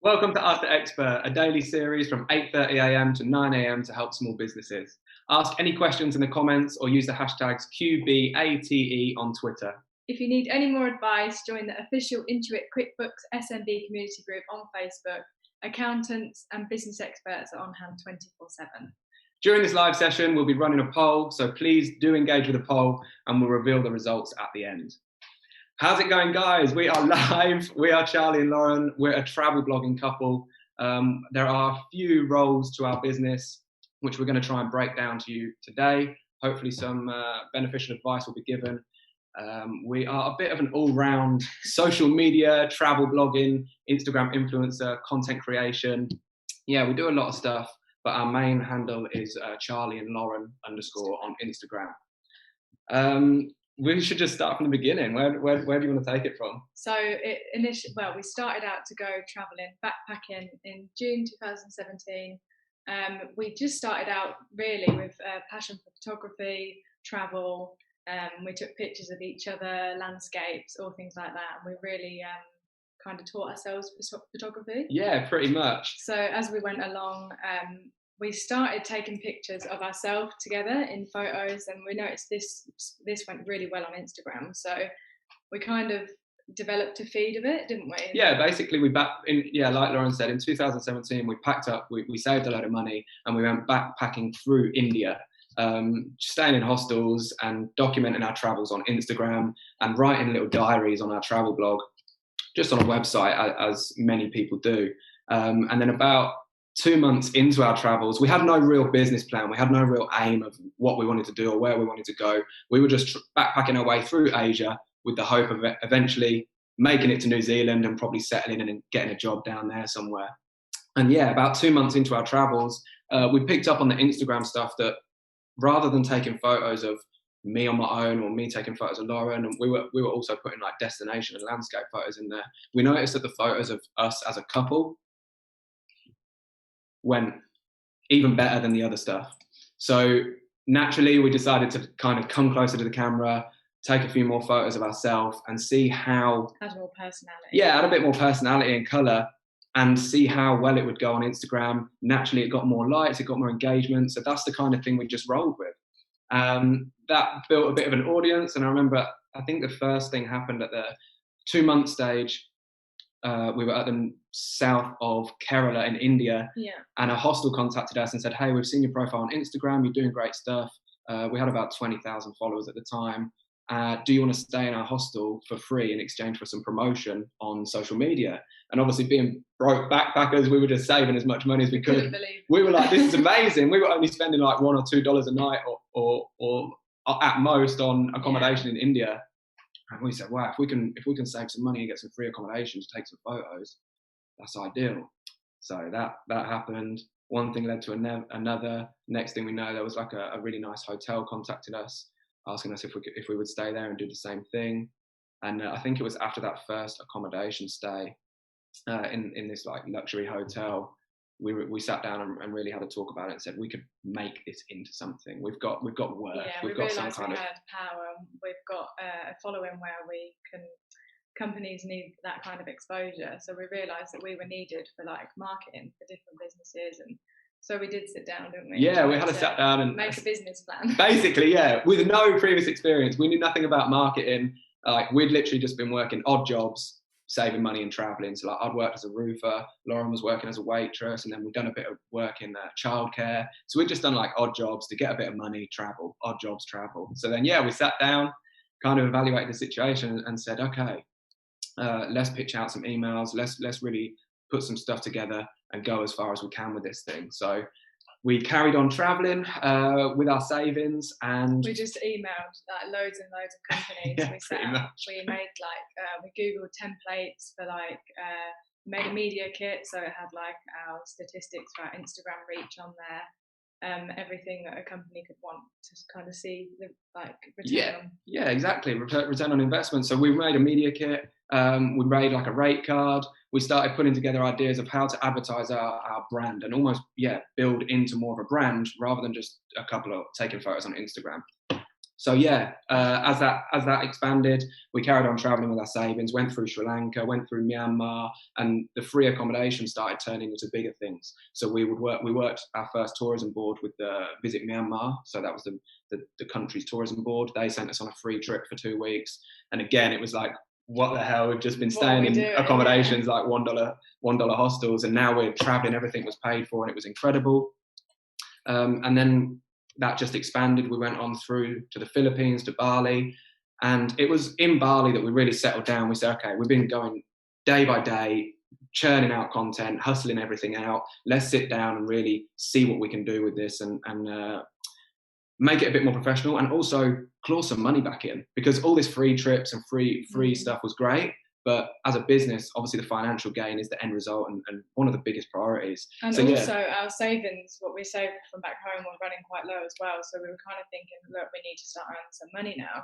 Welcome to Ask the Expert, a daily series from 8:30 a.m. to 9 a.m. to help small businesses. Ask any questions in the comments or use the hashtags QBATE on Twitter. If you need any more advice, join the official Intuit QuickBooks SMB community group on Facebook. Accountants and business experts are on hand 24/7. During this live session, we'll be running a poll, so please do engage with the poll and we'll reveal the results at the end. How's it going, guys? We are live. We are Charlie and Lauren. We're a travel blogging couple. There are a few roles to our business, which we're going to try and break down to you today. Hopefully some beneficial advice will be given. We are a bit of an all-round social media, travel blogging, Instagram influencer, content creation. Yeah, we do a lot of stuff, but our main handle is Charlie and Lauren _ on Instagram. We should just start from the beginning. Where do you want to take it from? So we started out to go traveling, backpacking in June 2017. We just started out really with a passion for photography, travel. We took pictures of each other, landscapes, all things like that. And we really kind of taught ourselves photography. Yeah, pretty much. So as we went along, we started taking pictures of ourselves together in photos, and we noticed this went really well on Instagram. So we kind of developed a feed of it, didn't we? Yeah, basically like Lauren said, in 2017 we packed up, we saved a load of money and we went backpacking through India, staying in hostels and documenting our travels on Instagram and writing little diaries on our travel blog, just on a website, as many people do. And then about 2 months into our travels, we had no real business plan. We had no real aim of what we wanted to do or where we wanted to go. We were just backpacking our way through Asia with the hope of eventually making it to New Zealand and probably settling in and getting a job down there somewhere. And yeah, about 2 months into our travels, we picked up on the Instagram stuff that rather than taking photos of me on my own or me taking photos of Lauren, and we were also putting like destination and landscape photos in there, we noticed that the photos of us as a couple went even better than the other stuff. So naturally we decided to kind of come closer to the camera, take a few more photos of ourselves and see how add more personality. Yeah, add a bit more personality and colour and see how well it would go on Instagram. Naturally it got more likes, it got more engagement. So that's the kind of thing we just rolled with. That built a bit of an audience. And I remember, I think the first thing happened at the 2-month stage. We were at the south of Kerala in India, and a hostel contacted us and said, hey, we've seen your profile on Instagram, you're doing great stuff. We had about 20,000 followers at the time. Do you want to stay in our hostel for free in exchange for some promotion on social media? And obviously being broke backpackers, we were just saving as much money as we could. We were like, this is amazing. We were only spending like $1 or $2 a night or at most on accommodation in India. And we said, wow, if we can save some money and get some free accommodation to take some photos, that's ideal. So that happened. One thing led to another. Next thing we know, there was like a really nice hotel contacted us, asking us if we would stay there and do the same thing. And I think it was after that first accommodation stay in this like luxury hotel, we sat down and really had a talk about it and said we could make this into something. We've got worth. Yeah, we've got some kind of power. We've got a following where companies need that kind of exposure. So we realised that we were needed for like marketing for different businesses, and so we did sit down, didn't we? Yeah, we had to sit down and make a business plan. Basically, yeah, with no previous experience, we knew nothing about marketing. Like we'd literally just been working odd jobs, saving money and traveling. So like I'd worked as a roofer, Lauren was working as a waitress, and then we'd done a bit of work in childcare. So we'd just done like odd jobs to get a bit of money, travel, odd jobs, travel. So then, yeah, we sat down, kind of evaluated the situation and said, okay, let's pitch out some emails. Let's really put some stuff together and go as far as we can with this thing. So we carried on traveling with our savings, and we just emailed like loads and loads of companies. Yeah, we made like we googled templates for like made a media kit, so it had like our statistics for our Instagram reach on there, everything that a company could want to kind of see the like return on. Yeah, exactly, return on investment. So we made a media kit. We made like a rate card. We started putting together ideas of how to advertise our brand and almost, build into more of a brand rather than just a couple of taking photos on Instagram. So yeah, as that expanded, we carried on traveling with our savings, went through Sri Lanka, went through Myanmar, and the free accommodation started turning into bigger things. So we worked our first tourism board with the Visit Myanmar. So that was the country's tourism board. They sent us on a free trip for 2 weeks. And again, it was like, what the hell? We've just been staying in accommodations, like $1 hostels, and now we're traveling. Everything was paid for, and it was incredible. And then that just expanded. We went on through to the Philippines, to Bali, and it was in Bali that we really settled down. We said, okay, we've been going day by day, churning out content, hustling everything out. Let's sit down and really see what we can do with this, and make it a bit more professional, and also claw some money back in, because all this free trips and free stuff was great. But as a business, obviously the financial gain is the end result, and one of the biggest priorities. And so, also our savings, what we saved from back home, were running quite low as well. So we were kind of thinking, look, we need to start earning some money now.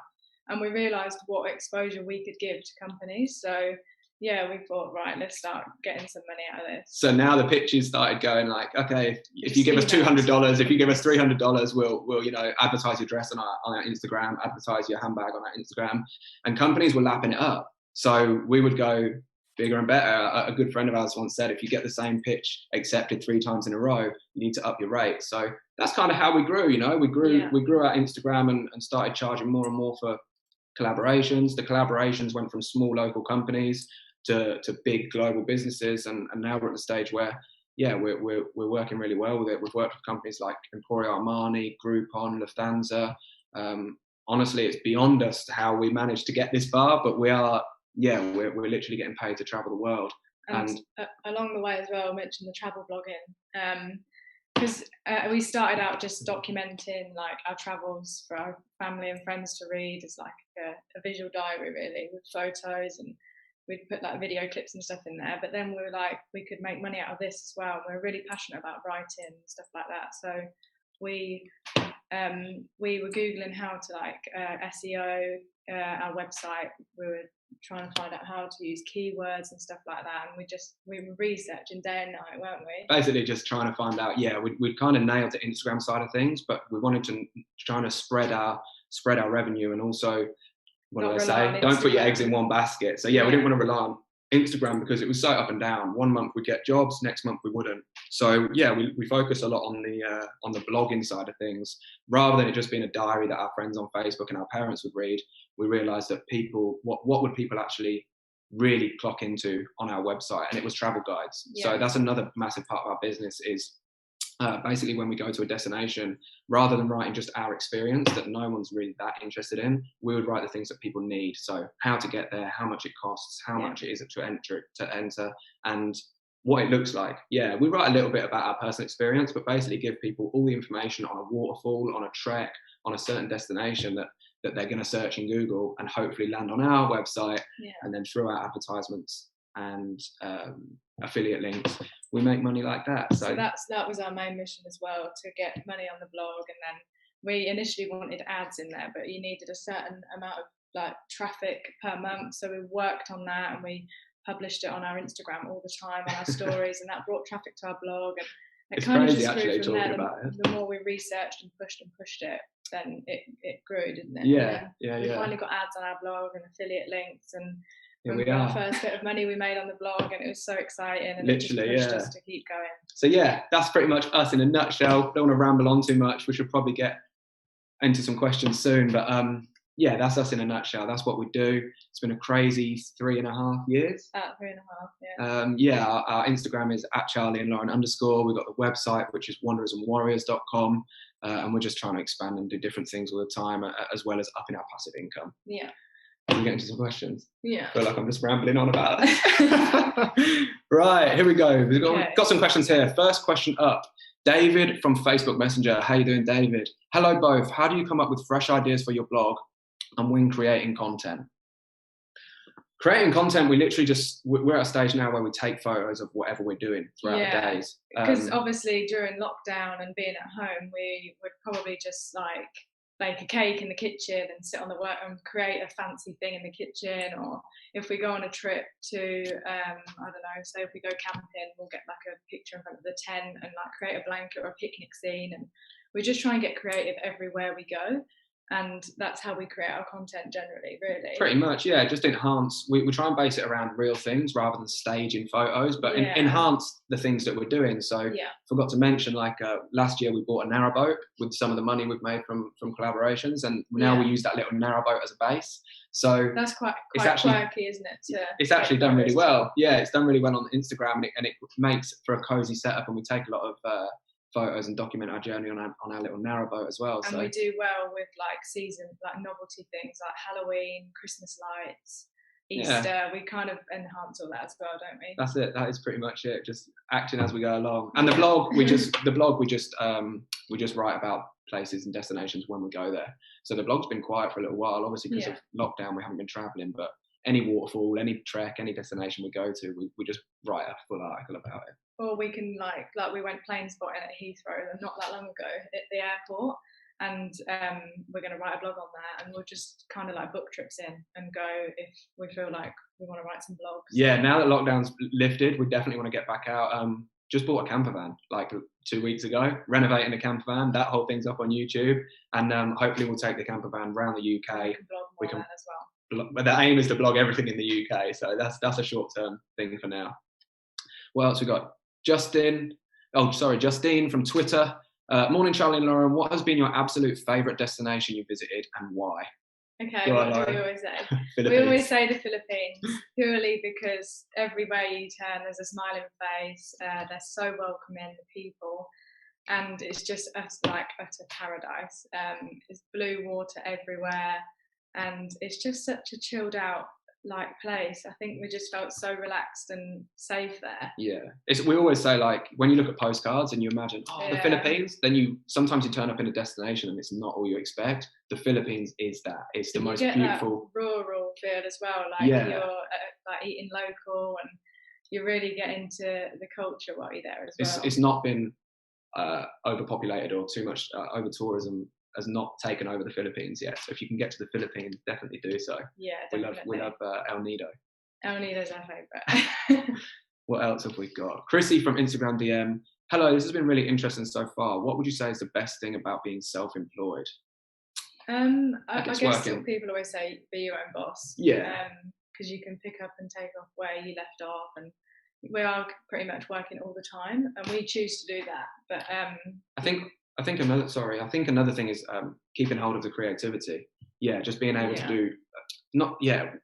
And we realised what exposure we could give to companies. So yeah, we thought, right, let's start getting some money out of this. So now the pitches started going like, okay, if you give us $200, if you give us $300, we'll advertise your dress on our Instagram, advertise your handbag on our Instagram, and companies were lapping it up. So we would go bigger and better. A good friend of ours once said, if you get the same pitch accepted 3 times in a row, you need to up your rate. So that's kind of how we grew. We grew our Instagram and started charging more and more for collaborations. The collaborations went from small local companies to big global businesses, and now we're at the stage where we're working really well with it. We've worked with companies like Emporio Armani, Groupon, Lufthansa. Honestly, it's beyond us how we managed to get this far, but we're literally getting paid to travel the world. And along the way as well, I mentioned the travel blogging, because we started out just documenting like our travels for our family and friends to read as like a visual diary, really, with photos, and we'd put like video clips and stuff in there. But then we were like, we could make money out of this as well. We're really passionate about writing and stuff like that. So we were Googling how to SEO our website. We were trying to find out how to use keywords and stuff like that, and we were researching day and night, weren't we? Basically just trying to find out. We'd kind of nailed the Instagram side of things, but we wanted to trying to spread our revenue, and also, what do I say? Don't put your eggs in one basket. So we didn't want to rely on Instagram because it was so up and down. One month we'd get jobs, next month we wouldn't. So we focus a lot on the blogging side of things, rather than it just being a diary that our friends on Facebook and our parents would read. We realised that what would people actually really clock into on our website, and it was travel guides. So that's another massive part of our business is basically when we go to a destination, rather than writing just our experience that no one's really that interested in, we would write the things that people need. So how to get there, how much it costs, how much it is to enter, and what it looks like. We write a little bit about our personal experience, but basically give people all the information on a waterfall, on a trek, on a certain destination that they're going to search in Google and hopefully land on our website. And then through our advertisements and affiliate links, we make money like that. So that was our main mission as well, to get money on the blog. And then we initially wanted ads in there, but you needed a certain amount of traffic per month. So we worked on that, and we published it on our Instagram all the time, on our stories, and that brought traffic to our blog. And it's kind of just grew from there. The more we researched and pushed it, then it grew, didn't it? We finally got ads on our blog and affiliate links, and we got our first bit of money we made on the blog, and it was so exciting, and literally, it just pushed us to keep going. So that's pretty much us in a nutshell. Don't want to ramble on too much. We should probably get into some questions soon, but that's us in a nutshell. That's what we do. It's been a crazy 3.5 years. 3.5, yeah. Our Instagram is @CharlieandLauren_. We've got the website, which is wanderersandwarriors.com, and we're just trying to expand and do different things all the time, as well as upping our passive income. We get into some questions. I feel like I'm just rambling on about it. Right, here we go. We've got some questions here. First question up. David from Facebook Messenger. How you doing, David? Hello, both. How do you come up with fresh ideas for your blog and when creating content? Creating content, we're at a stage now where we take photos of whatever we're doing throughout the days. Because obviously during lockdown and being at home, we would probably just bake a cake in the kitchen and sit on the work and create a fancy thing in the kitchen. Or if we go on a trip to, I don't know, say if we go camping, we'll get a picture in front of the tent and create a blanket or a picnic scene. And we just try and get creative everywhere we go. and that's how we create our content generally, really. Pretty much, yeah. Just enhance. We try and base it around real things rather than staging photos, but enhance the things that we're doing. So, forgot to mention, like last year we bought a narrowboat with some of the money we've made from collaborations, and now we use that little narrowboat as a base. So that's quite actually quirky, isn't it? It's actually done really well. Yeah, it's done really well on Instagram, and it makes for a cozy setup, and we take a lot of photos and document our journey on our little narrowboat as well. And we do well with like season, like novelty things like Halloween, Christmas lights, Easter. We kind of enhance all that as well, don't we? That's it. That is pretty much it. Just acting as we go along. And the blog, we just write about places and destinations when we go there. So the blog's been quiet for a little while, obviously because of lockdown. We haven't been traveling, but any waterfall, any trek, any destination we go to, we just write a full article about it. Or we can like we went plane spotting at Heathrow not that long ago at the airport, and we're going to write a blog on that, and we'll just kind of like book trips in and go if we feel like we want to write some blogs. Yeah, now that lockdown's lifted, we definitely want to get back out. Just bought a camper van like 2 weeks ago, renovating the camper van. That whole thing's up on YouTube, and hopefully we'll take the camper van around the UK. We can blog more as well. But the aim is to blog everything in the UK, so that's a short-term thing for now. What else we got? Justine from Twitter. Morning, Charlie and Lauren. What has been your absolute favourite destination you visited and why? Okay, what do we always say? We always say the Philippines, purely because everywhere you turn there's a smiling face. They're so welcoming, the people, and it's just like utter paradise. It's blue water everywhere, and it's just such a chilled out like place. I think we just felt so relaxed and safe there. Yeah, we always say, like, when you look at postcards and you imagine the Philippines, then sometimes you turn up in a destination and it's not all you expect. The Philippines is that. It's the most beautiful, that rural feel as well. Like you're like eating local, and you really get into the culture while you're there as well. It's not been overpopulated or too much over tourism has not taken over the Philippines yet. So if you can get to the Philippines, definitely do so. Yeah, definitely. We love El Nido. El Nido's our favourite. What else have we got? Chrissy from Instagram DM. Hello, this has been really interesting so far. What would you say is the best thing about being self-employed? I guess people always say be your own boss. Yeah. Because you can pick up and take off where you left off, and we are pretty much working all the time, and we choose to do that. But I think another thing is keeping hold of the creativity. Yeah, just being able to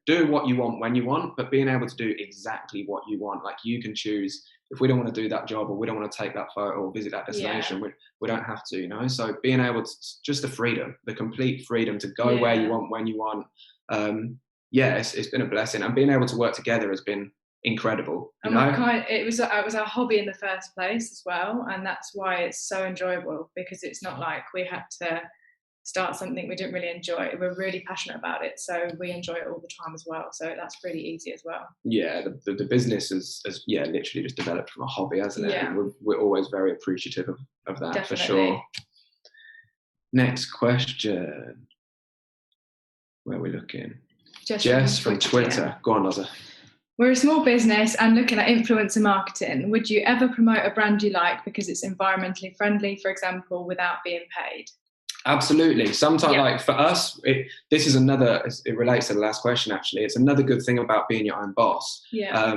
do what you want when you want, but being able to do exactly what you want. Like, you can choose, if we don't want to do that job, or we don't want to take that photo or visit that destination, we don't have to, you know? So being able to, just the freedom, the complete freedom to go where you want, when you want. It's been a blessing. And being able to work together has been incredible. It was our hobby in the first place as well, and that's why it's so enjoyable, because it's not like we had to start something we didn't really enjoy. We're really passionate about it, so we enjoy it all the time as well, so that's pretty easy as well. Yeah, the business has literally just developed from a hobby, hasn't it? Yeah. And we're always very appreciative of that. Definitely. For sure. Next question, where are we looking? Jess from Twitter. Yeah. Go on, Loza. We're a small business and looking at influencer marketing. Would you ever promote a brand you like because it's environmentally friendly, for example, without being paid? Absolutely. Sometimes, like for us, it relates to the last question, actually. It's another good thing about being your own boss. Yeah.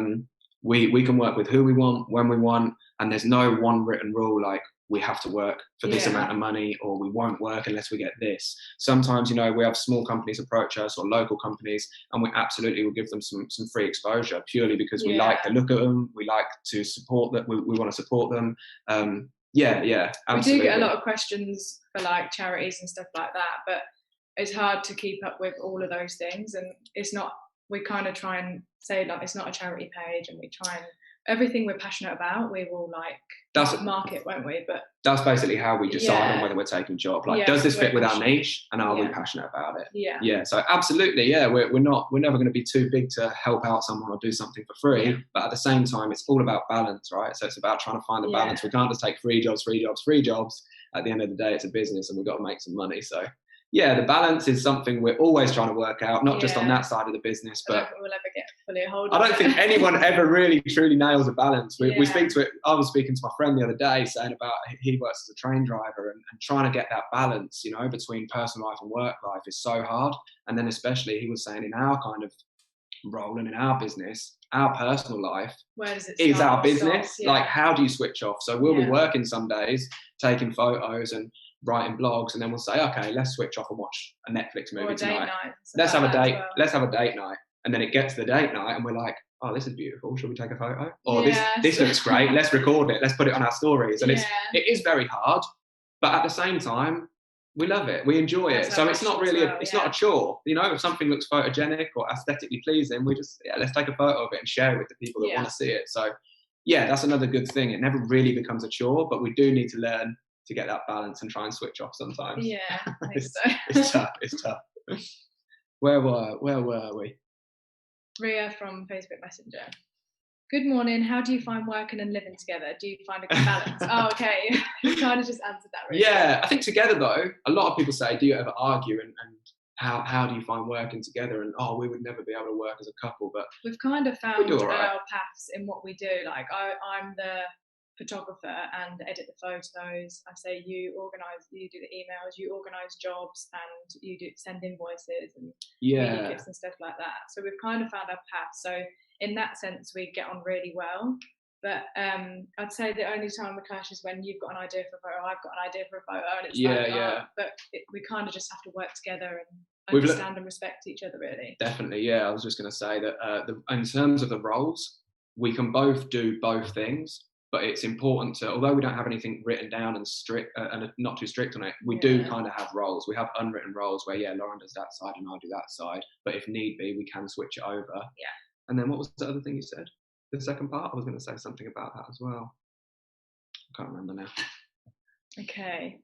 We can work with who we want, when we want, and there's no one written rule like we have to work for this amount of money, or we won't work unless we get this. Sometimes, we have small companies approach us, or local companies, and we absolutely will give them some free exposure, purely because we like the look at them, we like to support that, we want to support them. Absolutely. We do get a lot of questions for like charities and stuff like that, but it's hard to keep up with all of those things, and we kind of try and say, like, it's not a charity page, and we try and everything we're passionate about, we will market, won't we? But that's basically how we decide on whether we're taking a job. Like, does this fit with our niche, and are we passionate about it? Yeah. So absolutely, we're never going to be too big to help out someone or do something for free. But at the same time, it's all about balance, right? So it's about trying to find a balance. We can't just take free jobs. At the end of the day, it's a business, and we've got to make some money. So the balance is something we're always trying to work out, not just on that side of the business, but we'll ever get fully a hold I on don't it. think anyone ever really truly nails a balance. We Yeah. speak to it. I was speaking to my friend the other day saying about he works as a train driver and trying to get that balance, you know, between personal life and work life is so hard. And then especially he was saying in our kind of role and in our business, our personal life Where does it is start our and business. stop? Yeah. Like, how do you switch off? So we'll be Yeah. working some days, taking photos and writing blogs, and then we'll say, okay, let's switch off and watch a Netflix Or movie a date tonight. night. Let's have a like that as date. well. Let's have a date night. And then it gets to the date night, and we're like, oh, this is beautiful. Should we take a photo? Or Yes. this looks great. Let's record it. Let's put it on our stories. And Yeah. it is very hard, but at the same time, we love it. We enjoy That's it. our So it's not passion as really well, it's yeah. not a chore. You know, if something looks photogenic or aesthetically pleasing, we just let's take a photo of it and share it with the people that Yeah. want to see it. So yeah, that's another good thing. It never really becomes a chore, but we do need to learn to get that balance and try and switch off sometimes. Yeah, I think so. It's tough. It's tough. Where were we? Ria from Facebook Messenger. Good morning. How do you find working and living together? Do you find a good balance? Oh, okay. You kind of just answered that, really. Yeah, I think together though, a lot of people say, do you ever argue and how do you find working together? And we would never be able to work as a couple, but we've kind of found do all right. our paths in what we do. Like I'm the photographer and edit the photos. I say you do the emails, you organise jobs, and you do send invoices and media kits and stuff like that. So we've kind of found our path. So in that sense, we get on really well. But I'd say the only time we clash is when you've got an idea for a photo, I've got an idea for a photo, and it's but we kind of just have to work together and understand and respect each other, really. Definitely, yeah. I was just going to say that in terms of the roles, we can both do both things, but it's important to, although we don't have anything written down and strict and not too strict on it, we do kind of have roles. We have unwritten roles where Lauren does that side and I do that side, but if need be, we can switch it over. Yeah. And then what was the other thing you said? The second part? I was going to say something about that as well. I can't remember now. Okay.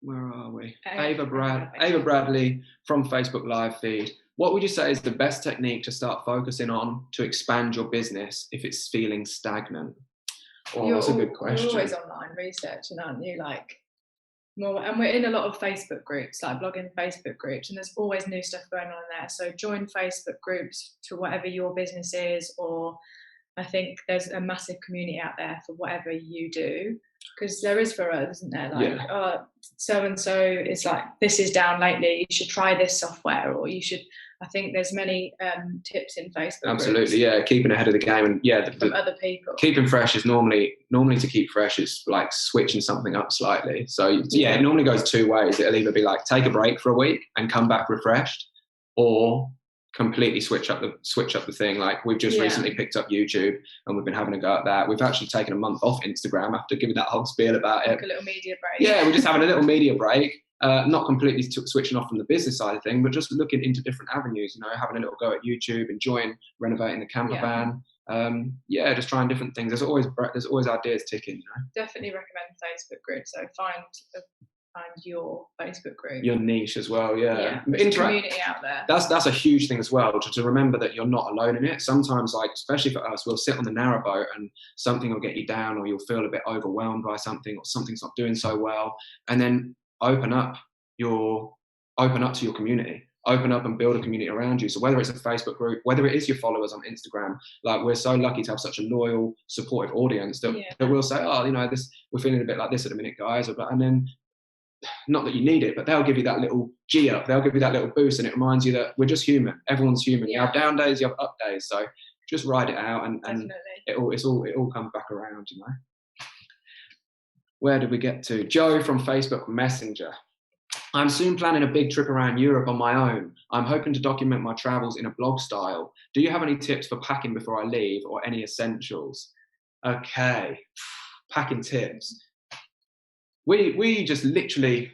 Where are we? Ava Bradley from Facebook Live feed. What would you say is the best technique to start focusing on to expand your business if it's feeling stagnant? That's a good question. You're always online researching, aren't you? And we're in a lot of Facebook groups, like blogging Facebook groups, and there's always new stuff going on there. So join Facebook groups to whatever your business is, or I think there's a massive community out there for whatever you do, because there is for us, isn't there? So and so is like, this is down lately, you should try this software, or you should. I think there's many tips in Facebook. Absolutely, groups. Keeping ahead of the game, and from other people. Keeping fresh is normally to keep fresh is like switching something up slightly. So it normally goes two ways. It'll either be like take a break for a week and come back refreshed, or completely switch up the thing. Like we've just recently picked up YouTube and we've been having a go at that. We've actually taken a month off Instagram after giving that whole spiel about it. A little media break. Yeah, we're just having a little media break. Not completely switching off from the business side of thing, but just looking into different avenues, having a little go at YouTube, enjoying renovating the camper van. Just trying different things. There's always ideas ticking, Definitely recommend Facebook groups. So find your Facebook group. Your niche as well, there's a community out there. That's a huge thing as well, to remember that you're not alone in it. Sometimes, like, especially for us, we'll sit on the narrowboat and something will get you down, or you'll feel a bit overwhelmed by something, or something's not doing so well. And then open up to your community. Open up and build a community around you. So whether it's a Facebook group, whether it is your followers on Instagram, like we're so lucky to have such a loyal, supportive audience that will say, we're feeling a bit like this at the minute, guys. And then, not that you need it, but they'll give you that little G up. They'll give you that little boost, and it reminds you that we're just human. Everyone's human. You have down days, you have up days. So just ride it out, and it all comes back around, Where did we get to? Joe from Facebook Messenger. I'm soon planning a big trip around Europe on my own. I'm hoping to document my travels in a blog style. Do you have any tips for packing before I leave, or any essentials? Okay, packing tips. We just literally,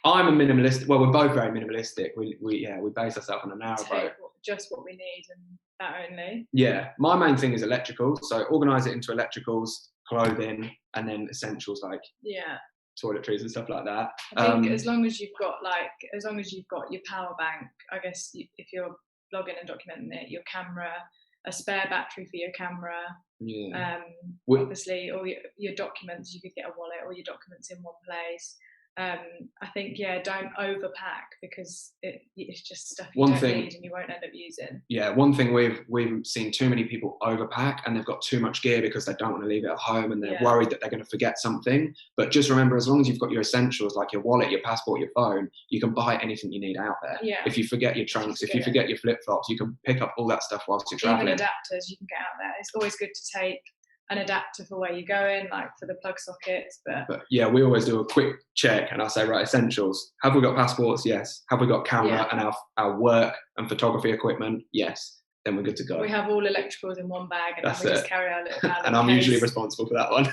I'm a minimalist. Well, we're both very minimalistic. We base ourselves on a narrowboat. Just what we need, and that only. Yeah, my main thing is electricals. So organise it into electricals, clothing, and then essentials like toiletries and stuff like that. I think as long as you've got your power bank, I guess if you're blogging and documenting it, your camera, a spare battery for your camera. Obviously, or your documents, you could get a wallet or your documents in one place. I think, don't overpack, because it's just stuff you One don't thing- need and you won't end up using. Yeah, one thing we've seen too many people overpack, and they've got too much gear because they don't want to leave it at home, and they're worried that they're going to forget something. But just remember, as long as you've got your essentials like your wallet, your passport, your phone, you can buy anything you need out there. Yeah. If you forget your trunks, if you forget your flip-flops, you can pick up all that stuff whilst you're traveling. Even adapters you can get out there. It's always good to take an adapter for where you're going, like for the plug sockets. But yeah, we always do a quick check, and I say, right, essentials. Have we got passports? Yes. Have we got camera and our work and photography equipment? Yes. Then we're good to go. We have all electricals in one bag, and then we just carry our little bag. And I'm usually responsible for that one.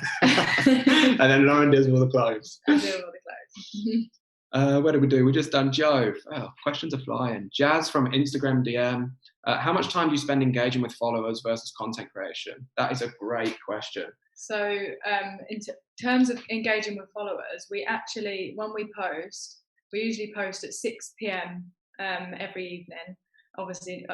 And then Lauren does all the clothes. I do all the clothes. What did we do? We just done Joe. Oh, questions are flying. Jazz from Instagram DM. How much time do you spend engaging with followers versus content creation? That is a great question. So in terms of engaging with followers, we actually, when we post, we usually post at 6 p.m. Every evening. Obviously,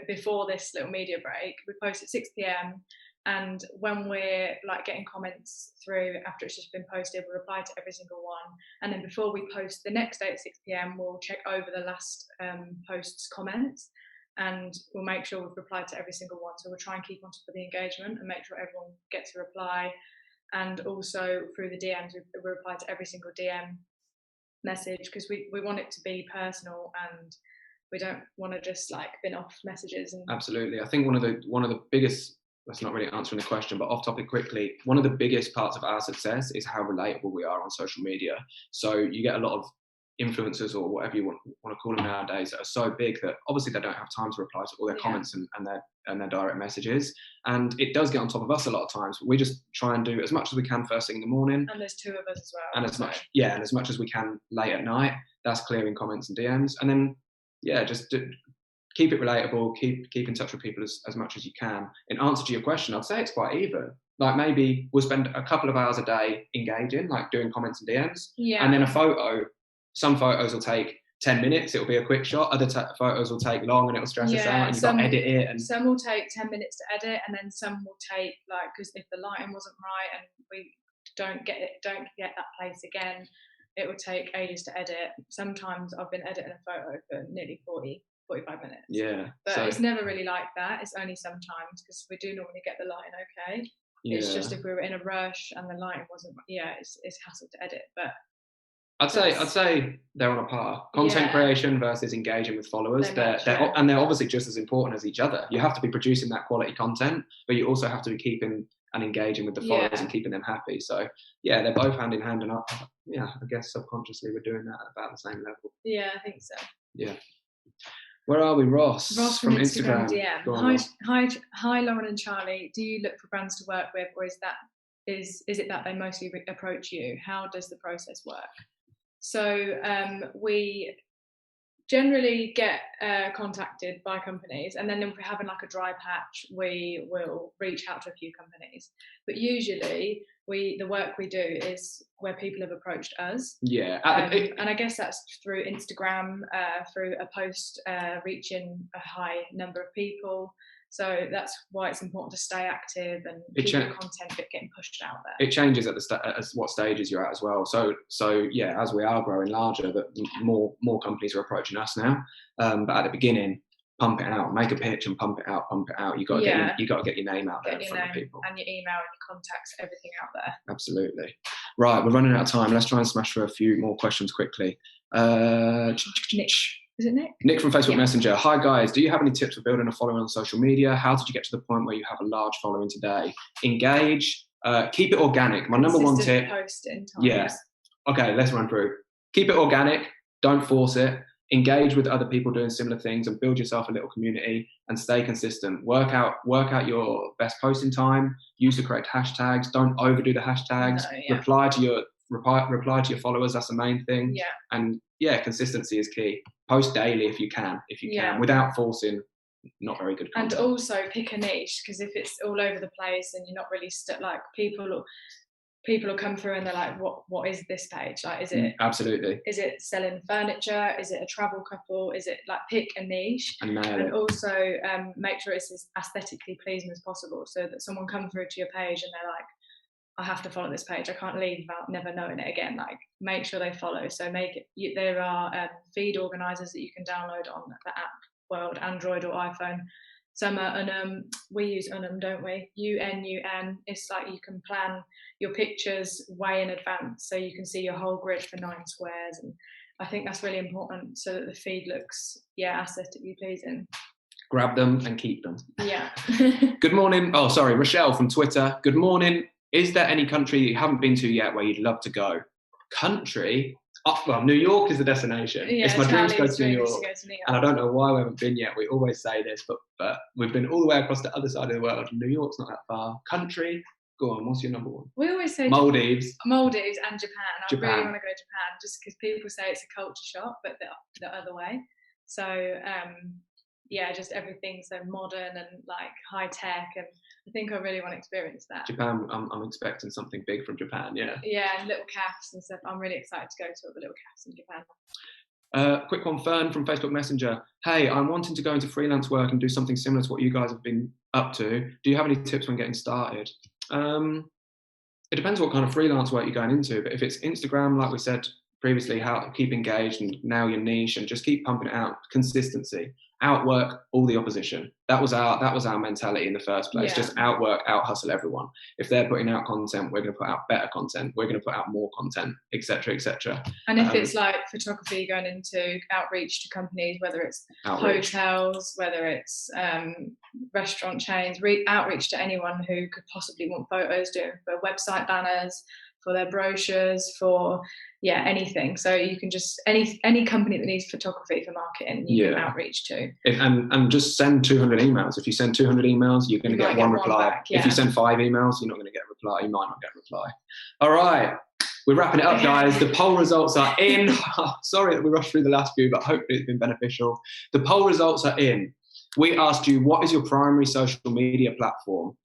before this little media break, we post at 6 p.m. And when we're like getting comments through after it's just been posted, we reply to every single one. And then before we post the next day at 6 p.m, we'll check over the last post's comments, and we'll make sure we've replied to every single one. So we'll try and keep on top of the engagement and make sure everyone gets a reply. And also through the DMs, we reply to every single DM message, because we want it to be personal, and we don't want to just like bin off messages. And absolutely. I think one of the biggest, that's not really answering the question, but off topic quickly, one of the biggest parts of our success is how relatable we are on social media. So you get a lot of influencers, or whatever you want to call them nowadays, that are so big that obviously they don't have time to reply to all their comments and their direct messages, and it does get on top of us a lot of times. But we just try and do as much as we can first thing in the morning, and there's two of us as well, and as much as we can late at night. That's clearing comments and DMs, and then just keep it relatable, keep in touch with people as much as you can. In answer to your question, I'd say it's quite even. Like maybe we'll spend a couple of hours a day engaging, like doing comments and DMs, and then a photo. Some photos will take 10 minutes, it'll be a quick shot. Other photos will take long and it'll stress us out, and you've got to edit it. And some will take 10 minutes to edit, and then some will take, like, because if the lighting wasn't right and we don't get that place again, it will take ages to edit. Sometimes I've been editing a photo for nearly 45 minutes. Yeah. But it's never really like that. It's only sometimes, because we do normally get the lighting okay. Yeah. It's just if we were in a rush and the lighting wasn't, it's hassle to edit. But I'd say they're on a par. Content creation versus engaging with followers. They're obviously just as important as each other. You have to be producing that quality content, but you also have to be keeping and engaging with the followers and keeping them happy. So they're both hand in hand, and I guess subconsciously we're doing that at about the same level. Yeah, I think so. Yeah. Where are we, Ross? Ross from Instagram DM. Hi, Lauren and Charlie. Do you look for brands to work with, or is it that they mostly approach you? How does the process work? So we generally get contacted by companies, and then if we're having like a dry patch, we will reach out to a few companies. But usually the work we do is where people have approached us. Yeah. And I guess that's through Instagram, through a post reaching a high number of people. So that's why it's important to stay active and keep your content getting pushed out there. It changes at what stages you're at as well. So as we are growing larger, that more companies are approaching us now. But at the beginning, pump it out, make a pitch and pump it out. You got to get your name out there in front of people, and your email and your contacts, everything out there. Absolutely. Right, we're running out of time. Let's try and smash through a few more questions quickly. Nick. Is it Nick? Nick from Facebook Messenger. Hi guys, do you have any tips for building a following on social media? How did you get to the point where you have a large following today? Engage, keep it organic. My number one tip. Posting. Yes. Okay, let's run through. Keep it organic. Don't force it. Engage with other people doing similar things and build yourself a little community, and stay consistent. Work out your best posting time. Use the correct hashtags. Don't overdo the hashtags. Reply to your followers. That's the main thing. Yeah. And consistency is key. Post daily if you can, without forcing not very good content. And also pick a niche, because if it's all over the place and you're not really like people will come through and they're like, what is this page? Like, is it absolutely? Is it selling furniture? Is it a travel couple? Is it like, pick a niche and also make sure it's as aesthetically pleasing as possible, so that someone comes through to your page and they're like, I have to follow this page. I can't leave without never knowing it again. Like, make sure they follow. So there are feed organizers that you can download on the app world, Android or iPhone. Some are Unum. We use Unum, don't we? UNUM. It's like you can plan your pictures way in advance, so you can see your whole grid for 9 squares. And I think that's really important, so that the feed looks, aesthetically pleasing. Grab them and keep them. Yeah. Good morning. Oh, sorry, Rochelle from Twitter. Good morning. Is there any country you haven't been to yet where you'd love to go? Country? Oh, well, New York is the destination. Yeah, it's my dream to go Charlie's to New dream York. is to go to New York. And I don't know why we haven't been yet. We always say this, but we've been all the way across the other side of the world. New York's not that far. Country? Go on, what's your number one? We always say Maldives and Japan. I Japan. really want to go to Japan, just because people say it's a culture shock, but the other way. So just everything's so modern and like high tech, and I think I really want to experience that. Japan, I'm expecting something big from Japan. Yeah, and little cafes and stuff. I'm really excited to go to all the little cafes in Japan. Quick one, Fern from Facebook Messenger. Hey, I'm wanting to go into freelance work and do something similar to what you guys have been up to. Do you have any tips when getting started? It depends what kind of freelance work you're going into, but if it's Instagram, like we said previously, how to keep engaged and nail your niche and just keep pumping it out. Consistency. Outwork all the opposition. That was our mentality in the first place. Just outwork, out hustle everyone. If they're putting out content, we're going to put out better content. We're going to put out more content, etc., etc. And if it's like photography, going into outreach to companies, whether it's hotels, whether it's restaurant chains, outreach to anyone who could possibly want photos, doing for website banners, for their brochures, for anything. So you can just any company that needs photography for marketing, you can outreach to. And just send 200 emails. If you send 200 emails, you're going to get one reply. Back, If you send 5 emails, you're not going to get a reply. You might not get a reply. All right, we're wrapping it up, guys. The poll results are in. Sorry that we rushed through the last few, but hopefully it's been beneficial. The poll results are in. We asked you, what is your primary social media platform?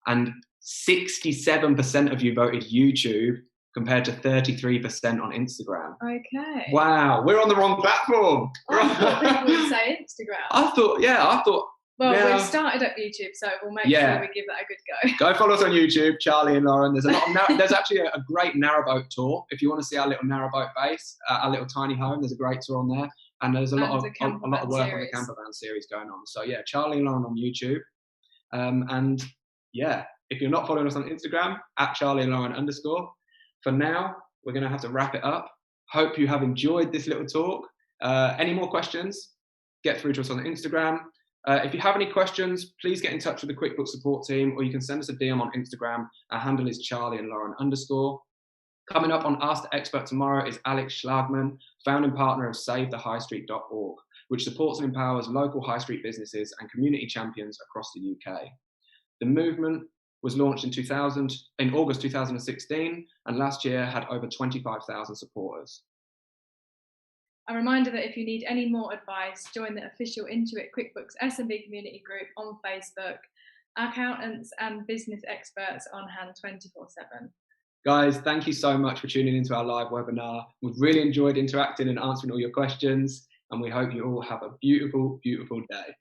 And 67% of you voted YouTube, compared to 33% on Instagram. Okay. Wow, we're on the wrong platform. I thought people would say Instagram. I thought. Well, we've started up YouTube, so we'll make sure we give that a good go. Go follow us on YouTube, Charlie and Lauren. There's a lot of there's actually a great narrowboat tour. If you want to see our little narrowboat base, our little tiny home, there's a great tour on there. And there's a lot of work on the camper van series going on. So Charlie and Lauren on YouTube. If you're not following us on Instagram, at Charlie and Lauren _. For now, we're going to have to wrap it up. Hope you have enjoyed this little talk. Any more questions, get through to us on Instagram. If you have any questions, please get in touch with the QuickBooks support team, or you can send us a DM on Instagram. Our handle is Charlie and Lauren _. Coming up on Ask the Expert tomorrow is Alex Schlagman, founding partner of SaveTheHighStreet.org, which supports and empowers local high street businesses and community champions across the UK. The movement was launched in August 2016, and last year had over 25,000 supporters. A reminder that if you need any more advice, join the official Intuit QuickBooks SMB community group on Facebook. Accountants and business experts on hand 24/7. Guys, thank you so much for tuning into our live webinar. We've really enjoyed interacting and answering all your questions, and we hope you all have a beautiful, beautiful day.